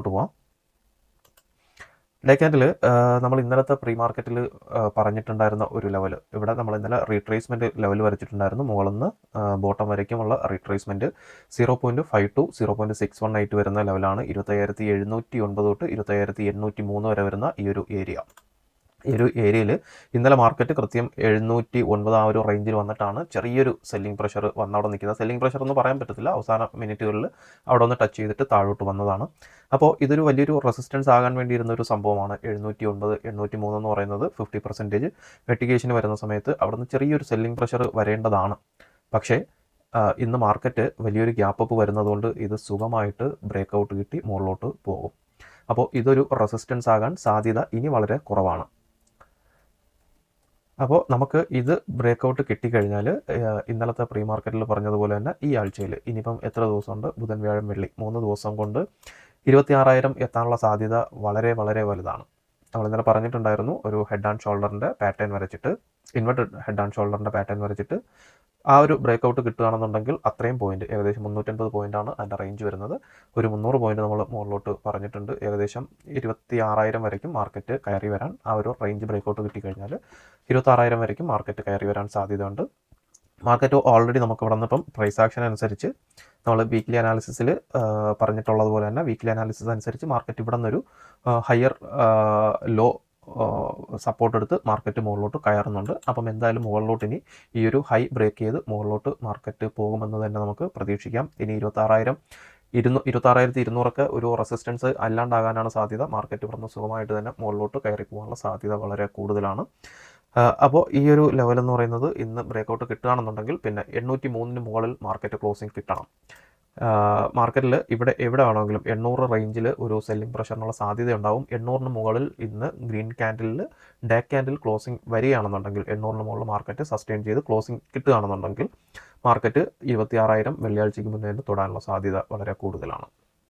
ചാർട്ടിലോട്ട് പോവാം. Day candle നമ്മൾ ഇന്നലത്തെ പ്രീ മാർക്കറ്റിൽ പറഞ്ഞിട്ടുണ്ടായിരുന്ന ഒരു ലെവൽ, ഇവിടെ നമ്മൾ ഇന്നലെ റീട്രേസ്മെൻറ്റ് ലെവൽ വരച്ചിട്ടുണ്ടായിരുന്നു. മുകളിൽ നിന്ന് ബോട്ടം വരയ്ക്കുമുള്ള റീട്രേസ്മെൻറ്റ് 0.5 to 0.618 വരുന്ന ലെവലാണ് 25,709 തൊട്ട് 25,803 വരെ വരുന്ന ഈ ഒരു ഏരിയ. ഈ ഒരു ഏരിയയിൽ ഇന്നലെ മാർക്കറ്റ് കൃത്യം 709 ആ ഒരു റേഞ്ചിൽ വന്നിട്ടാണ് ചെറിയൊരു സെല്ലിംഗ് പ്രഷർ വന്ന് അവിടെ നിൽക്കുന്നത്. സെല്ലിംഗ് പ്രഷർ എന്ന് പറയാൻ പറ്റത്തില്ല, അവസാന മിനിറ്റുകളിൽ അവിടെ ഒന്ന് ടച്ച് ചെയ്തിട്ട് താഴോട്ട് വന്നതാണ്. അപ്പോൾ ഇതൊരു വലിയൊരു റെസിസ്റ്റൻസ് ആകാൻ വേണ്ടിയിരുന്ന ഒരു സംഭവമാണ് 709, 803 എന്ന് പറയുന്നത്. 50% വെട്ടിഗേഷന് വരുന്ന സമയത്ത് അവിടെ നിന്ന് ചെറിയൊരു സെല്ലിംഗ് പ്രഷർ വരേണ്ടതാണ്. പക്ഷേ ഇന്ന് മാർക്കറ്റ് വലിയൊരു ഗ്യാപ്പ് അപ്പ് വരുന്നതുകൊണ്ട് ഇത് സുഖമായിട്ട് ബ്രേക്ക് ഔട്ട് കിട്ടി മുകളിലോട്ട് പോകും. അപ്പോൾ ഇതൊരു റെസിസ്റ്റൻസ് ആകാൻ സാധ്യത ഇനി വളരെ കുറവാണ്. അപ്പോൾ നമുക്ക് ഇത് ബ്രേക്ക് ഔട്ട് കിട്ടിക്കഴിഞ്ഞാൽ ഇന്നലത്തെ പ്രീ മാർക്കറ്റിൽ പറഞ്ഞതുപോലെ തന്നെ ഈ ആഴ്ചയിൽ ഇനിയിപ്പം എത്ര ദിവസമുണ്ട്, ബുധൻ, വ്യാഴം, വെള്ളി, 3 ദിവസം കൊണ്ട് 26,000 എത്താനുള്ള സാധ്യത വളരെ വളരെ വലുതാണ്. നമ്മൾ ഇന്നലെ പറഞ്ഞിട്ടുണ്ടായിരുന്നു, ഒരു ഹെഡ് ആൻഡ് ഷോൾഡറിൻ്റെ പാറ്റേൺ വരച്ചിട്ട്, ഇൻവെർട്ടഡ് ഹെഡ് ആൻഡ് ഷോൾഡറിൻ്റെ പാറ്റേൺ വരച്ചിട്ട് ആ ഒരു ബ്രേക്ക് ഔട്ട് കിട്ടുകയാണെന്നുണ്ടെങ്കിൽ അത്രയും പോയിന്റ്, ഏകദേശം 350 പോയിൻ്റാണ് അതിൻ്റെ റേഞ്ച് വരുന്നത്. ഒരു 300 പോയിന്റ് നമ്മൾ മുകളിലോട്ട് പറഞ്ഞിട്ടുണ്ട്. ഏകദേശം 26,000 വരയ്ക്കും മാർക്കറ്റ് കയറി വരാൻ, ആ ഒരു റേഞ്ച് ബ്രേക്ക് ഔട്ട് കിട്ടിക്കഴിഞ്ഞാൽ 26,000 വരയ്ക്കും മാർക്കറ്റ് കയറി വരാൻ സാധ്യതയുണ്ട്. മാർക്കറ്റ് ഓൾറെഡി നമുക്ക് ഇവിടെ നിന്നിപ്പം പ്രൈസ് ആക്ഷൻ അനുസരിച്ച് നമ്മൾ വീക്ക്ലി അനാലിസിസിൽ പറഞ്ഞിട്ടുള്ളതുപോലെ തന്നെ വീക്ക്ലി അനാലിസിസ് അനുസരിച്ച് മാർക്കറ്റ് ഇവിടെ നിന്നൊരു ഹയർ ലോ സപ്പോർട്ട് എടുത്ത് മാർക്കറ്റ് മുകളിലോട്ട് കയറുന്നുണ്ട്. അപ്പം എന്തായാലും മുകളിലോട്ട് ഇനി ഈ ഒരു ഹൈ ബ്രേക്ക് ചെയ്ത് മുകളിലോട്ട് മാർക്കറ്റ് പോകുമെന്ന് തന്നെ നമുക്ക് പ്രതീക്ഷിക്കാം. ഇനി 26,200 ഒരു റെസിസ്റ്റൻസ് അല്ലാണ്ടാകാനാണ് സാധ്യത. മാർക്കറ്റ് ഇവിടെ നിന്ന് സുഖമായിട്ട് തന്നെ മുകളിലോട്ട് കയറി പോകാനുള്ള സാധ്യത വളരെ കൂടുതലാണ്. അപ്പോൾ ഈ ഒരു ലെവൽ എന്ന് പറയുന്നത് ഇന്ന് ബ്രേക്ക് ഔട്ട് കിട്ടുകയാണെന്നുണ്ടെങ്കിൽ പിന്നെ 803 മുകളിൽ മാർക്കറ്റ് ക്ലോസിംഗ് കിട്ടണം. മാർക്കറ്റിൽ ഇവിടെ എവിടെ വേണമെങ്കിലും 800 റേഞ്ചിൽ ഒരു സെല്ലിംഗ് പ്രഷറിനുള്ള സാധ്യത ഉണ്ടാവും. 800 മുകളിൽ ഇന്ന് ഗ്രീൻ ക്യാൻഡിലിൽ ഡേ ക്യാൻഡിൽ ക്ലോസിംഗ് വരികയാണെന്നുണ്ടെങ്കിൽ 800 മുകളിൽ മാർക്കറ്റ് സസ്റ്റെയിൻ ചെയ്ത് ക്ലോസിംഗ് കിട്ടുകയാണെന്നുണ്ടെങ്കിൽ മാർക്കറ്റ് 26,000 വെള്ളിയാഴ്ചയ്ക്ക് മുന്നേ തൊടാനുള്ള സാധ്യത വളരെ കൂടുതലാണ്.